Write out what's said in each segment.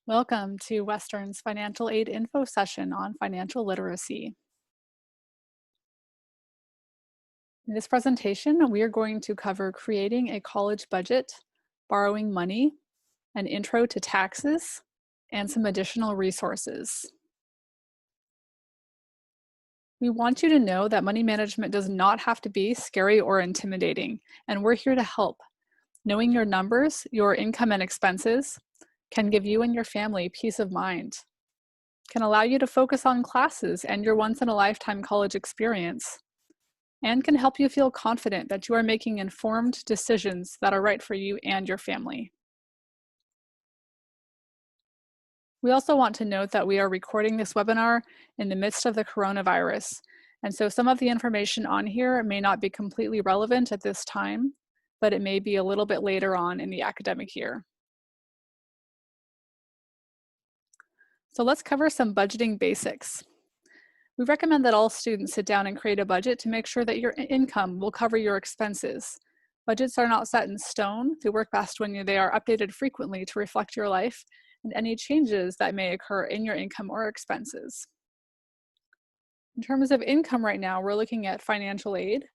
Welcome to Western's Financial Aid Info session on financial literacy. In this presentation, we are going to cover creating a college budget, borrowing money, an intro to taxes, and some additional resources. We want you to know that money management does not have to be scary or intimidating, and we're here to help. Knowing your numbers, your income and expenses, can give you and your family peace of mind, can allow you to focus on classes and your once-in-a-lifetime college experience, and can help you feel confident that you are making informed decisions that are right for you and your family. We also want to note that we are recording this webinar in the midst of the coronavirus, and so some of the information on here may not be completely relevant at this time, but it may be a little bit later on in the academic year. So let's cover some budgeting basics. We recommend that all students sit down and create a budget to make sure that your income will cover your expenses. Budgets are not set in stone. They work best when they are updated frequently to reflect your life and any changes that may occur in your income or expenses. In terms of income right now, we're looking at financial aid.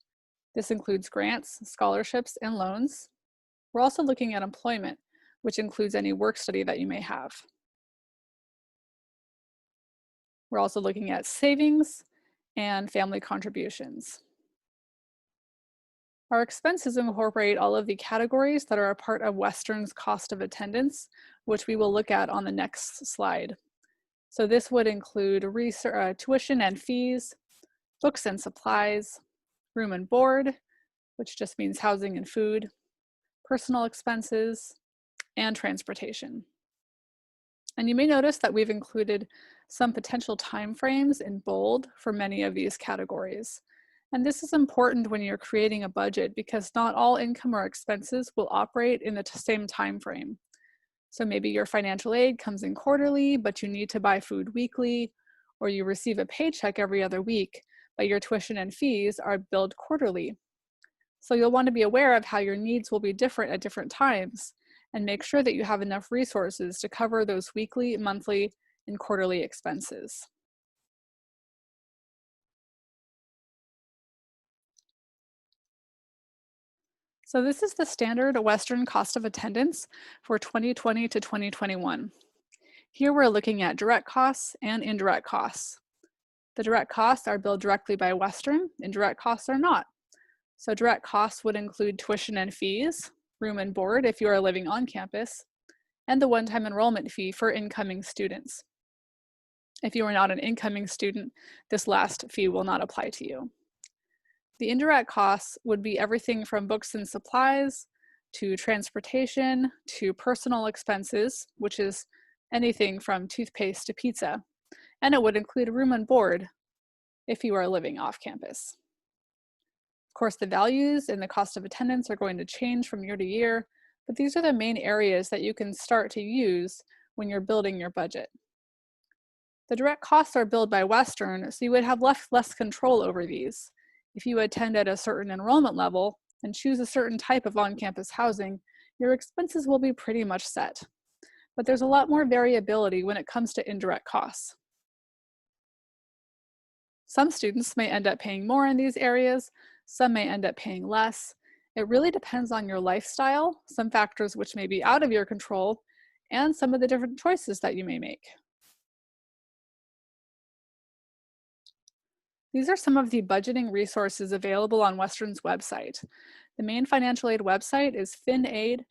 This includes grants, scholarships, and loans. We're also looking at employment, which includes any work study that you may have. We're also looking at savings and family contributions. Our expenses incorporate all of the categories that are a part of Western's cost of attendance, which we will look at on the next slide. So this would include tuition and fees, books and supplies, room and board, which just means housing and food, personal expenses, and transportation. And you may notice that we've included some potential timeframes in bold for many of these categories. And this is important when you're creating a budget because not all income or expenses will operate in the same time frame. So maybe your financial aid comes in quarterly, but you need to buy food weekly, or you receive a paycheck every other week, but your tuition and fees are billed quarterly. So you'll want to be aware of how your needs will be different at different times and make sure that you have enough resources to cover those weekly, monthly, and quarterly expenses. So this is the standard Western cost of attendance for 2020 to 2021. Here we're looking at direct costs and indirect costs. The direct costs are billed directly by Western, indirect costs are not. So direct costs would include tuition and fees, room and board if you are living on campus, and the one-time enrollment fee for incoming students. If you are not an incoming student, this last fee will not apply to you. The indirect costs would be everything from books and supplies to transportation to personal expenses, which is anything from toothpaste to pizza. And it would include room and board if you are living off campus. Of course, the values and the cost of attendance are going to change from year to year, but these are the main areas that you can start to use when you're building your budget. The direct costs are billed by Western, so you would have less control over these. If you attend at a certain enrollment level and choose a certain type of on-campus housing, your expenses will be pretty much set. But there's a lot more variability when it comes to indirect costs. Some students may end up paying more in these areas, some may end up paying less. It really depends on your lifestyle, some factors which may be out of your control, and some of the different choices that you may make. These are some of the budgeting resources available on Western's website. The main financial aid website is finaid.wwu.edu.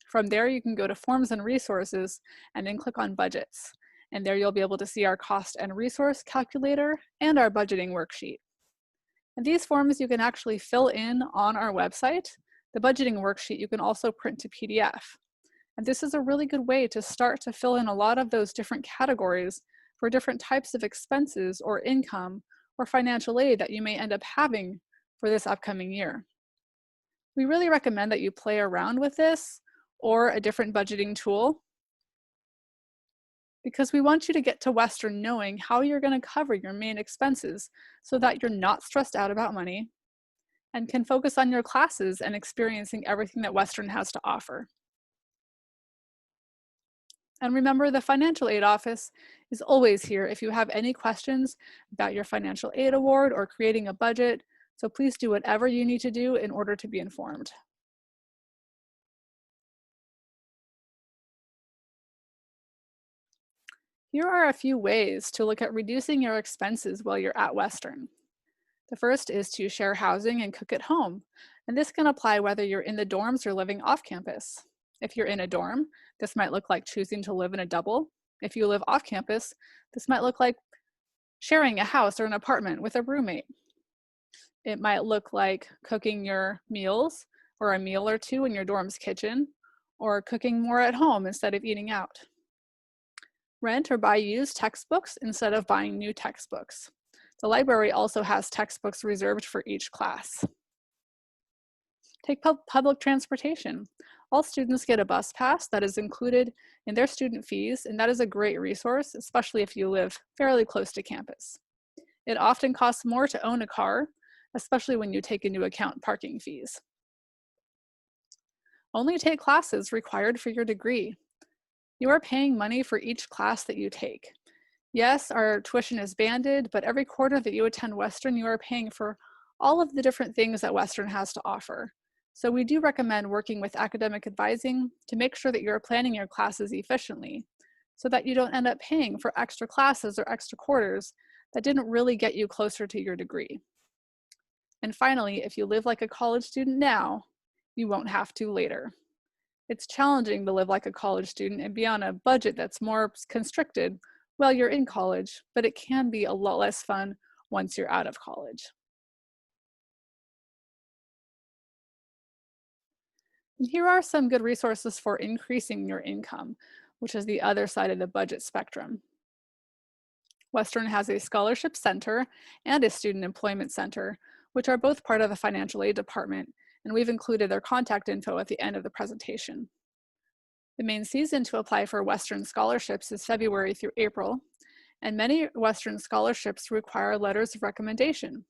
From there, you can go to Forms and Resources and then click on Budgets. And there you'll be able to see our cost and resource calculator and our budgeting worksheet. And these forms you can actually fill in on our website. The budgeting worksheet you can also print to PDF. And this is a really good way to start to fill in a lot of those different categories for different types of expenses or income or financial aid that you may end up having for this upcoming year. We really recommend that you play around with this or a different budgeting tool because we want you to get to Western knowing how you're going to cover your main expenses so that you're not stressed out about money and can focus on your classes and experiencing everything that Western has to offer. And remember, the financial aid office is always here if you have any questions about your financial aid award or creating a budget. So please do whatever you need to do in order to be informed. Here are a few ways to look at reducing your expenses while you're at Western. The first is to share housing and cook at home. And this can apply whether you're in the dorms or living off campus. If you're in a dorm, this might look like choosing to live in a double. If you live off campus, this might look like sharing a house or an apartment with a roommate. It might look like cooking your meals or a meal or two in your dorm's kitchen, or cooking more at home instead of eating out. Rent or buy used textbooks instead of buying new textbooks. The library also has textbooks reserved for each class. Take public transportation. All students get a bus pass that is included in their student fees, and that is a great resource, especially if you live fairly close to campus. It often costs more to own a car, especially when you take into account parking fees. Only take classes required for your degree. You are paying money for each class that you take. Yes, our tuition is banded, but every quarter that you attend Western, you are paying for all of the different things that Western has to offer. So we do recommend working with academic advising to make sure that you're planning your classes efficiently so that you don't end up paying for extra classes or extra quarters that didn't really get you closer to your degree. And finally, if you live like a college student now, you won't have to later. It's challenging to live like a college student and be on a budget that's more constricted while you're in college, but it can be a lot less fun once you're out of college. And here are some good resources for increasing your income, which is the other side of the budget spectrum. Western has a scholarship center and a student employment center, which are both part of the financial aid department, and we've included their contact info at the end of the presentation. The main season to apply for Western scholarships is February through April, and many Western scholarships require letters of recommendation.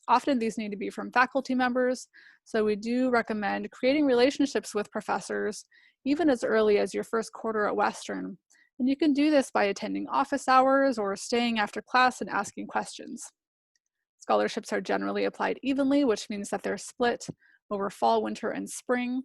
Often these need to be from faculty members, so we do recommend creating relationships with professors even as early as your first quarter at Western. And you can do this by attending office hours or staying after class and asking questions. Scholarships are generally applied evenly, which means that they're split over fall, winter, and spring.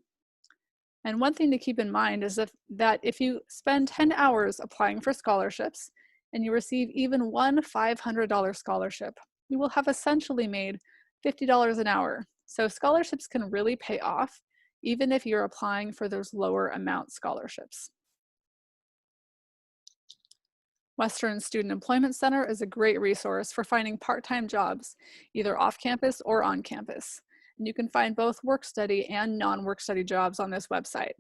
And one thing to keep in mind is that if you spend 10 hours applying for scholarships and you receive even one $500 scholarship, you will have essentially made $50 an hour. So scholarships can really pay off even if you're applying for those lower amount scholarships. Western Student Employment Center is a great resource for finding part-time jobs, either off campus or on campus. And you can find both work study and non-work study jobs on this website.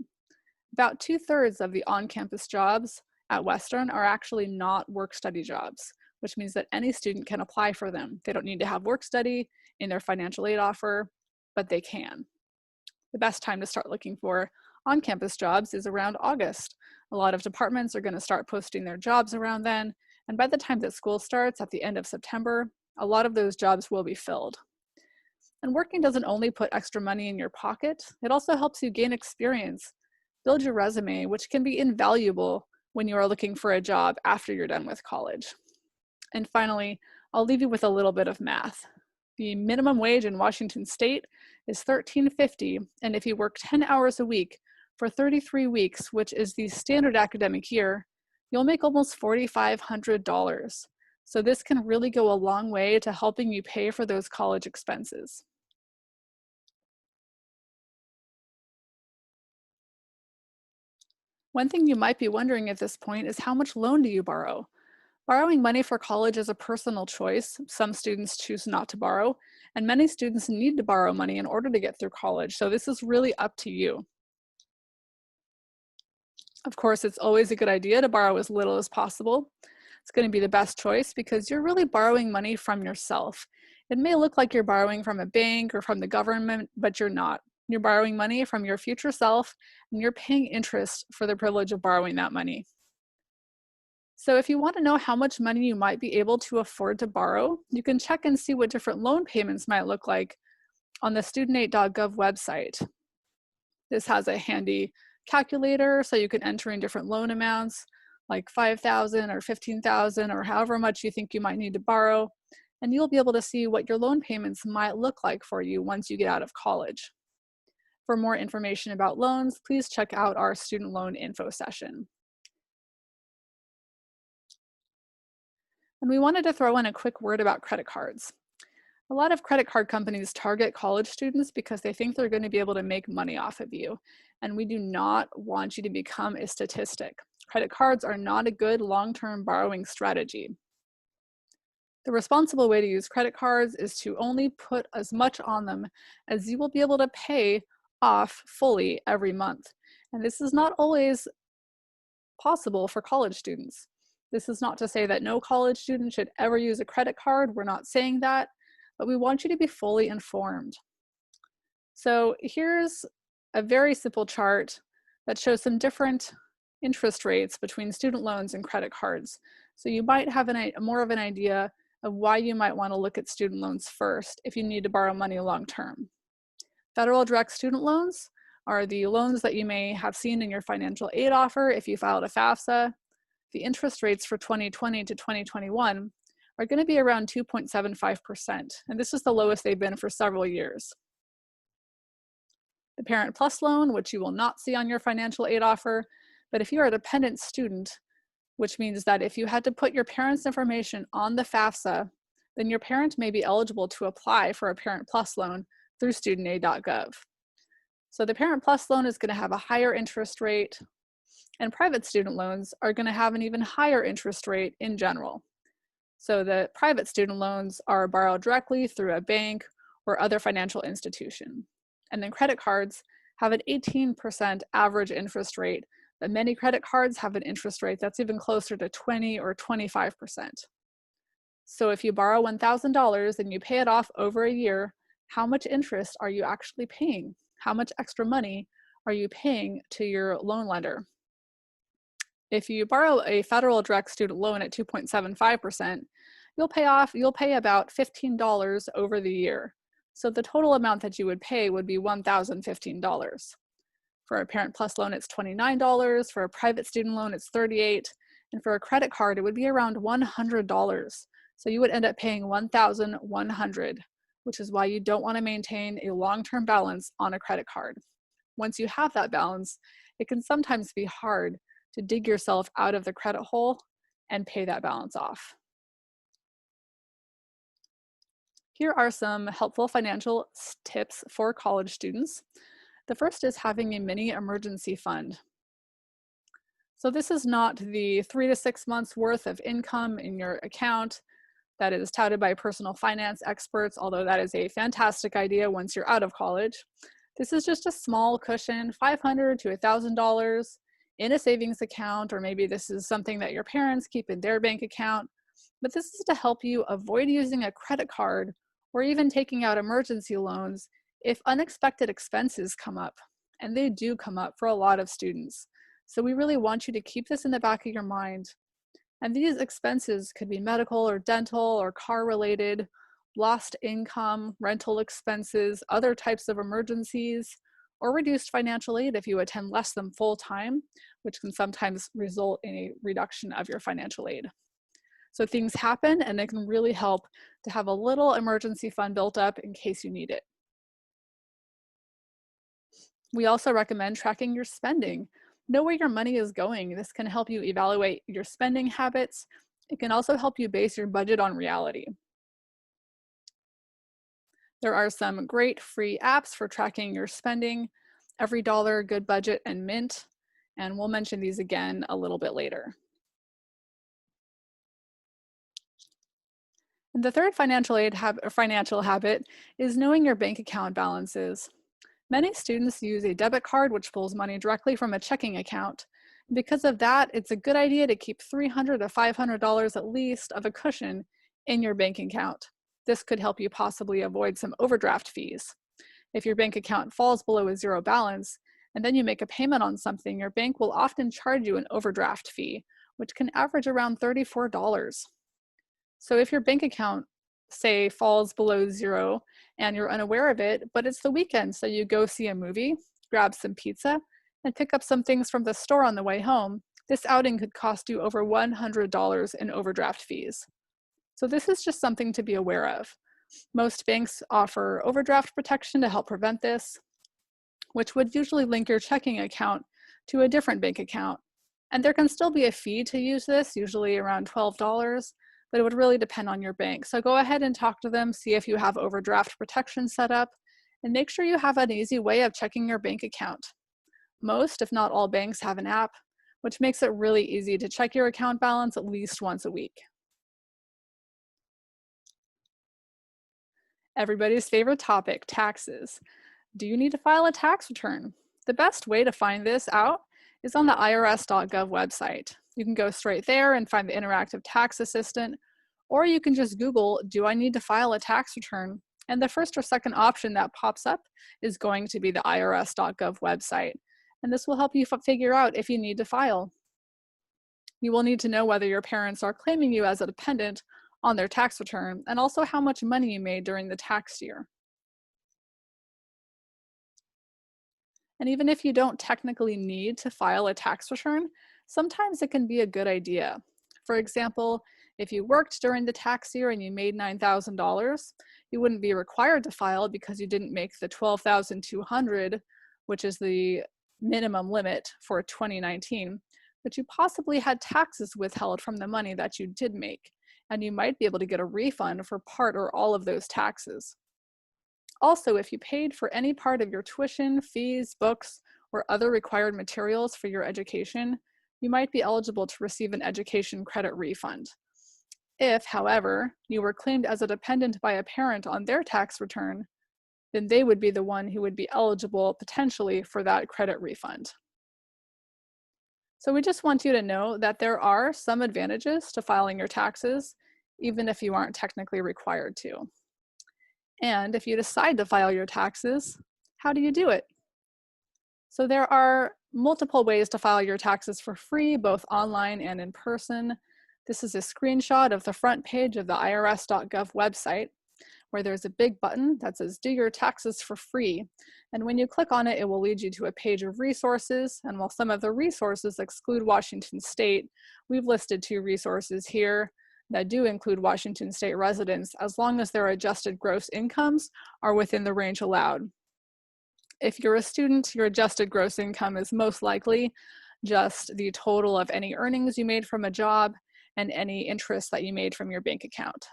About 2/3 of the on-campus jobs at Western are actually not work study jobs, which means that any student can apply for them. They don't need to have work study in their financial aid offer, but they can. The best time to start looking for on-campus jobs is around August. A lot of departments are going to start posting their jobs around then, and by the time that school starts at the end of September, a lot of those jobs will be filled. And working doesn't only put extra money in your pocket, it also helps you gain experience, build your resume, which can be invaluable when you are looking for a job after you're done with college. And finally, I'll leave you with a little bit of math. The minimum wage in Washington State is $13.50, and if you work 10 hours a week for 33 weeks, which is the standard academic year, you'll make almost $4,500. So this can really go a long way to helping you pay for those college expenses. One thing you might be wondering at this point is how much loan do you borrow? Borrowing money for college is a personal choice. Some students choose not to borrow, and many students need to borrow money in order to get through college, so this is really up to you. Of course, it's always a good idea to borrow as little as possible. It's going to be the best choice because you're really borrowing money from yourself. It may look like you're borrowing from a bank or from the government, but you're not. You're borrowing money from your future self, and you're paying interest for the privilege of borrowing that money. So if you want to know how much money you might be able to afford to borrow, you can check and see what different loan payments might look like on the studentaid.gov website. This has a handy calculator so you can enter in different loan amounts. like $5,000 or $15,000 or however much you think you might need to borrow, and you'll be able to see what your loan payments might look like for you once you get out of college. For more information about loans, please check out our student loan info session. And we wanted to throw in a quick word about credit cards. A lot of credit card companies target college students because they think they're going to be able to make money off of you. And we do not want you to become a statistic. Credit cards are not a good long-term borrowing strategy. The responsible way to use credit cards is to only put as much on them as you will be able to pay off fully every month. And this is not always possible for college students. This is not to say that no college student should ever use a credit card. We're not saying that, but we want you to be fully informed. So here's a very simple chart that shows some different interest rates between student loans and credit cards. So you might have more of an idea of why you might want to look at student loans first if you need to borrow money long term. Federal direct student loans are the loans that you may have seen in your financial aid offer if you filed a FAFSA. The interest rates for 2020 to 2021 are going to be around 2.75%, and this is the lowest they've been for several years. The Parent Plus loan, which you will not see on your financial aid offer, but if you're a dependent student, which means that if you had to put your parents' information on the FAFSA, then your parent may be eligible to apply for a Parent Plus loan through studentaid.gov. So the Parent Plus loan is going to have a higher interest rate, and private student loans are going to have an even higher interest rate in general. So the private student loans are borrowed directly through a bank or other financial institution. And then credit cards have an 18% average interest rate, but many credit cards have an interest rate that's even closer to 20 or 25%. So if you borrow $1,000 and you pay it off over a year, how much interest are you actually paying? How much extra money are you paying to your loan lender? If you borrow a federal direct student loan at 2.75%, you'll pay about $15 over the year. So the total amount that you would pay would be $1,015. For a Parent Plus loan, it's $29. For a private student loan, it's $38. And for a credit card, it would be around $100. So you would end up paying $1,100, which is why you don't want to maintain a long-term balance on a credit card. Once you have that balance, it can sometimes be hard to dig yourself out of the credit hole and pay that balance off. Here are some helpful financial tips for college students. The first is having a mini emergency fund. So this is not the 3 to 6 months worth of income in your account that is touted by personal finance experts, although that is a fantastic idea once you're out of college. This is just a small cushion, $500 to $1,000 in a savings account, or maybe this is something that your parents keep in their bank account. But this is to help you avoid using a credit card or even taking out emergency loans if unexpected expenses come up, and they do come up for a lot of students. So we really want you to keep this in the back of your mind. And these expenses could be medical or dental or car related, lost income, rental expenses, other types of emergencies, or reduced financial aid if you attend less than full time, which can sometimes result in a reduction of your financial aid. So things happen, and it can really help to have a little emergency fund built up in case you need it. We also recommend tracking your spending. Know where your money is going. This can help you evaluate your spending habits. It can also help you base your budget on reality. There are some great free apps for tracking your spending: EveryDollar, Good Budget, and Mint. And we'll mention these again a little bit later. And the third financial habit is knowing your bank account balances. Many students use a debit card which pulls money directly from a checking account. Because of that, it's a good idea to keep $300 to $500 at least of a cushion in your bank account. This could help you possibly avoid some overdraft fees. If your bank account falls below a zero balance and then you make a payment on something, your bank will often charge you an overdraft fee, which can average around $34. So if your bank account, say, falls below zero and you're unaware of it, but it's the weekend, so you go see a movie, grab some pizza, and pick up some things from the store on the way home, This outing could cost you over $100 in overdraft fees. So this is just something to be aware of. Most banks offer overdraft protection to help prevent this, which would usually link your checking account to a different bank account. And there can still be a fee to use this, usually around $12, but it would really depend on your bank. So go ahead and talk to them, see if you have overdraft protection set up, and make sure you have an easy way of checking your bank account. Most, if not all banks, have an app, which makes it really easy to check your account balance at least once a week. Everybody's favorite topic, taxes. Do you need to file a tax return? The best way to find this out is on the irs.gov website. You can go straight there and find the interactive tax assistant, or you can just Google, do I need to file a tax return? And the first or second option that pops up is going to be the irs.gov website. And this will help you figure out if you need to file. You will need to know whether your parents are claiming you as a dependent on their tax return, and also how much money you made during the tax year. And even if you don't technically need to file a tax return, sometimes it can be a good idea. For example, if you worked during the tax year and you made $9,000, you wouldn't be required to file because you didn't make the $12,200, which is the minimum limit for 2019, but you possibly had taxes withheld from the money that you did make, and you might be able to get a refund for part or all of those taxes. Also, if you paid for any part of your tuition, fees, books, or other required materials for your education, you might be eligible to receive an education credit refund. If, however, you were claimed as a dependent by a parent on their tax return, then they would be the one who would be eligible potentially for that credit refund. So we just want you to know that there are some advantages to filing your taxes, even if you aren't technically required to. And if you decide to file your taxes, how do you do it? So there are multiple ways to file your taxes for free, both online and in person. This is a screenshot of the front page of the irs.gov website, where there's a big button that says do your taxes for free. And when you click on it, it will lead you to a page of resources. And while some of the resources exclude Washington State, we've listed 2 resources here that do include Washington State residents, as long as their adjusted gross incomes are within the range allowed. If you're a student, your adjusted gross income is most likely just the total of any earnings you made from a job and any interest that you made from your bank account.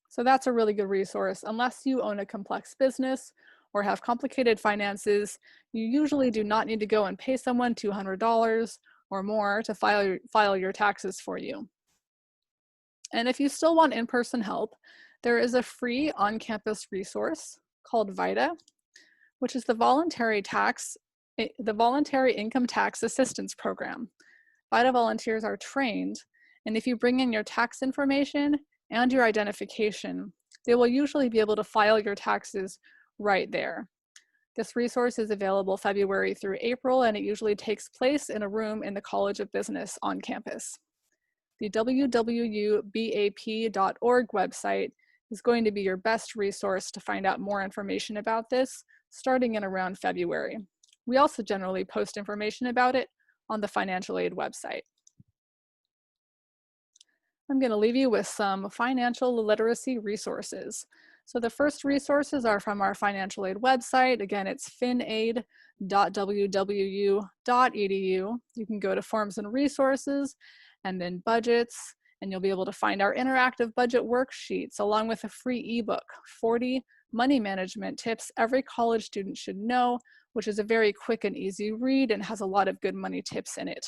So that's a really good resource. Unless you own a complex business or have complicated finances, you usually do not need to go and pay someone $200 or more to file your taxes for you. And if you still want in-person help, there is a free on-campus resource called VITA, which is the Voluntary Income Tax Assistance Program. VITA volunteers are trained, and if you bring in your tax information and your identification, they will usually be able to file your taxes right there. This resource is available February through April, and it usually takes place in a room in the College of Business on campus. The www.bap.org website is going to be your best resource to find out more information about this, starting in around February. We also generally post information about it on the financial aid website. I'm going to leave you with some financial literacy resources. So the first resources are from our financial aid website. Again, it's finaid.wwu.edu. You can go to forms and resources and then budgets, and you'll be able to find our interactive budget worksheets along with a free ebook, 40 money management tips every college student should know, which is a very quick and easy read and has a lot of good money tips in it.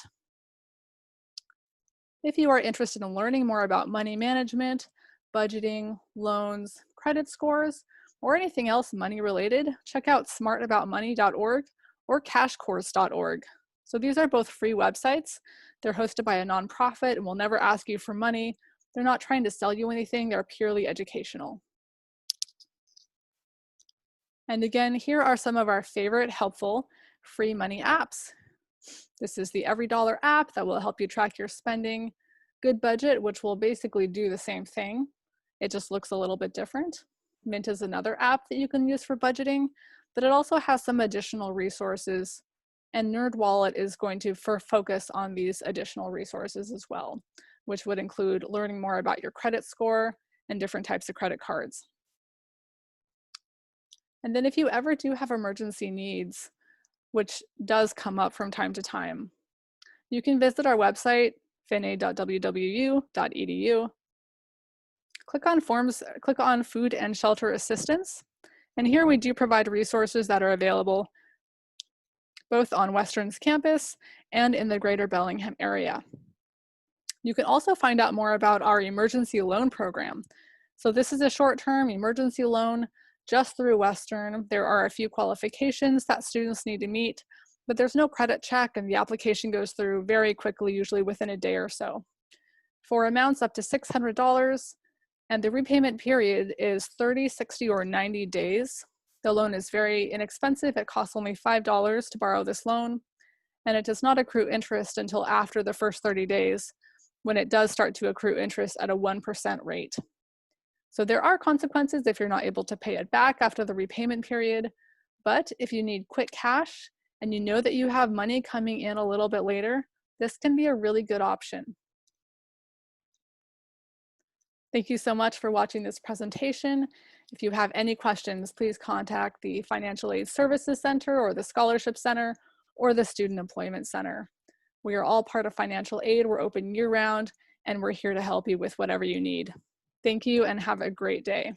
If you are interested in learning more about money management, budgeting, loans, credit scores, or anything else money related, check out smartaboutmoney.org or cashcourse.org. So these are both free websites. They're hosted by a nonprofit and will never ask you for money. They're not trying to sell you anything, they're purely educational. And again, here are some of our favorite helpful free money apps. This is the EveryDollar app that will help you track your spending. Good Budget, which will basically do the same thing. It just looks a little bit different. Mint is another app that you can use for budgeting, but it also has some additional resources And NerdWallet is going to focus on these additional resources as well, which would include learning more about your credit score and different types of credit cards. And then if you ever do have emergency needs, which does come up from time to time, you can visit our website, fina.wwu.edu. Click on Food and Shelter Assistance. And here we do provide resources that are available both on Western's campus and in the greater Bellingham area. You can also find out more about our emergency loan program. So this is a short-term emergency loan just through Western. There are a few qualifications that students need to meet, but there's no credit check and the application goes through very quickly, usually within a day or so. For amounts up to $600, and the repayment period is 30, 60, or 90 days. The loan is very inexpensive. It costs only $5 to borrow this loan, and it does not accrue interest until after the first 30 days, when it does start to accrue interest at a 1% rate. So there are consequences if you're not able to pay it back after the repayment period, but if you need quick cash and you know that you have money coming in a little bit later, this can be a really good option. Thank you so much for watching this presentation. If you have any questions, please contact the Financial Aid Services Center or the Scholarship Center or the Student Employment Center. We are all part of financial aid. We're open year-round, and we're here to help you with whatever you need. Thank you and have a great day.